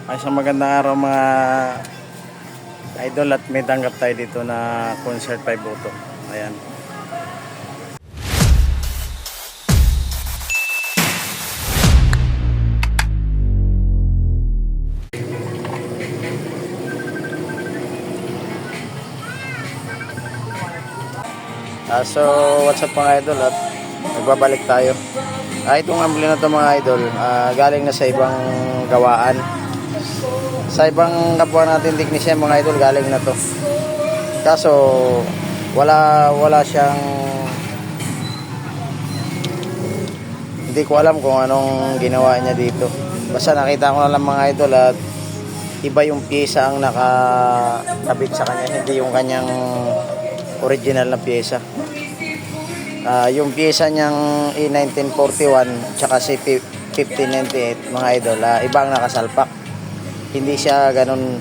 Ay, isang magandang araw mga idol, at may tanggap tayo dito na concert 5 auto. Ayan. So what's up mga idol, at nagbabalik tayo. Itong ambuli na to mga idol, galing na sa ibang gawaan, sa ibang kapwa natin technician mga idol, galing na to. Kaso wala siyang, hindi ko alam kung anong ginawa niya dito. Basta nakita ko na lang mga idol, at iba yung pyesa ang nakakabit sa kanya, hindi yung kanyang original na pyesa. Yung pyesa niyang E1941 tsaka si 1598 mga idol, iba ang nakasalpak. Hindi siya ganun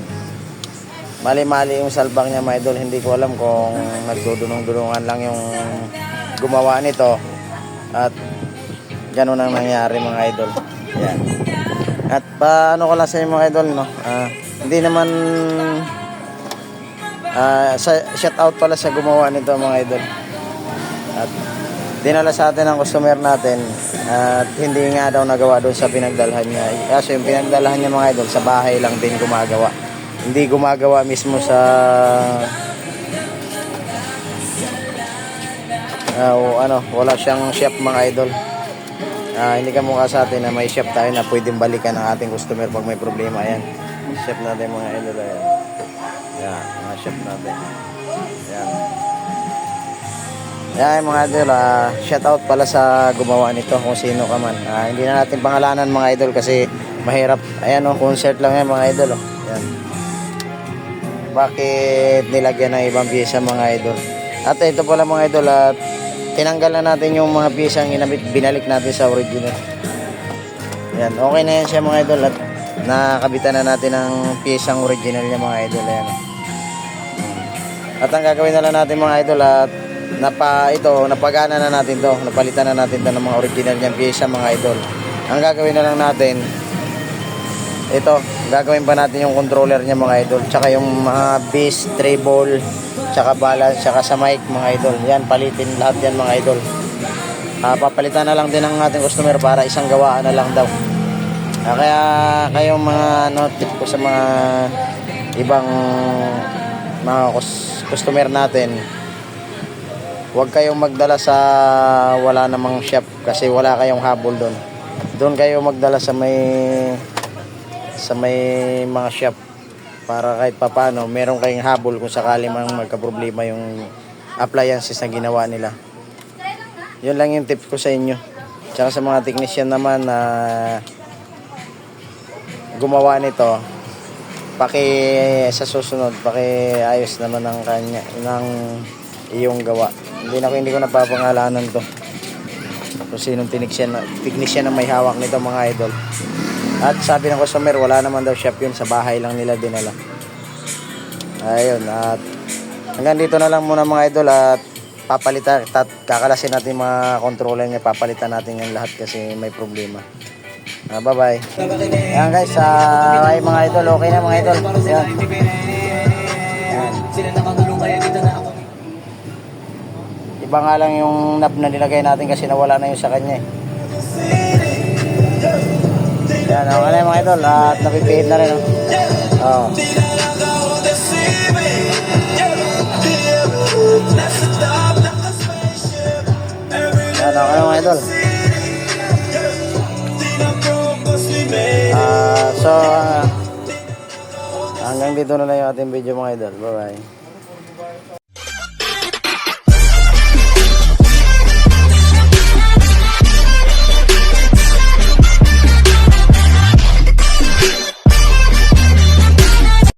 mali-mali yung salpak niya mga idol. Hindi ko alam kung nagdudunong-dunungan lang yung gumawa nito, at ganun ang nangyari mga idol. Yan. At paano ko lang sa inyo mga idol, no? Hindi naman shout out pala sa gumawa nito mga idol. At dinala sa atin ang customer natin, at hindi nga daw nagawa doon sa pinagdalhan niya. Kasi yung pinagdalhan niya mga idol, sa bahay lang din gumagawa. Hindi gumagawa mismo sa wala siyang shop mga idol. Hindi ka mukha sa atin na may shop tayo na pwedeng balikan ng ating customer pag may problema. Ayan, shop natin mga idol. Ayan. Yan, mga shop natin. Ayan. Yan mga idol, shout out pala sa gumawa nito, kung sino ka man. Hindi na natin pangalanan mga idol kasi mahirap. Ayan concert lang yan mga idol. Yan. Bakit nilagyan ng ibang pyesa mga idol? At ito pala mga idol, at tinanggal na natin yung mga pyesang inabit, binalik natin sa original. Yan, okay na yan siya mga idol, at nakabitan na natin ang pyesang original niya mga idol. Ayan. At ang gagawin na lang natin mga idol, at napagana na natin to, napalitan na natin to ng mga original niyang pyesa mga idol. Ang gagawin na lang natin, ito, gagawin pa natin yung controller niya mga idol, tsaka yung mga bass, treble, tsaka balance, tsaka sa mic mga idol. Yan, palitin lahat yan mga idol. Papalitan na lang din ng ating customer para isang gawaan na lang daw. Kaya kayong mga tip ko sa mga ibang mga customer natin, huwag kayong magdala sa wala namang shop, kasi wala kayong habol doon. Doon kayo magdala sa may mga shop, para kahit papano meron kayong habol kung sakali mang magka-problema yung appliances na ginawa nila. Yun lang yung tip ko sa inyo. Tsaka sa mga technician naman na gumawa nito, sa susunod ayos naman ng iyong gawa. Hindi ko napapangalanan to kung sinong technician na may hawak nito mga idol. At sabi ng customer, wala naman daw shop yun, sa bahay lang nila dinala. Ayun, at hanggang dito na lang muna mga idol, at kakalasin natin mga controller niya, papalitan natin yung lahat kasi may problema. Bye bye. Ayan guys, ay mga idol, okay na mga idol. Ayan. Iba nga lang yung knob na nilagay natin kasi nawala na yung sa kanya eh. Yan, okay na mga idol, at napipihit na rin. Yan, okay na mga idol. So hanggang dito na lang yung ating video mga idol. Bye bye.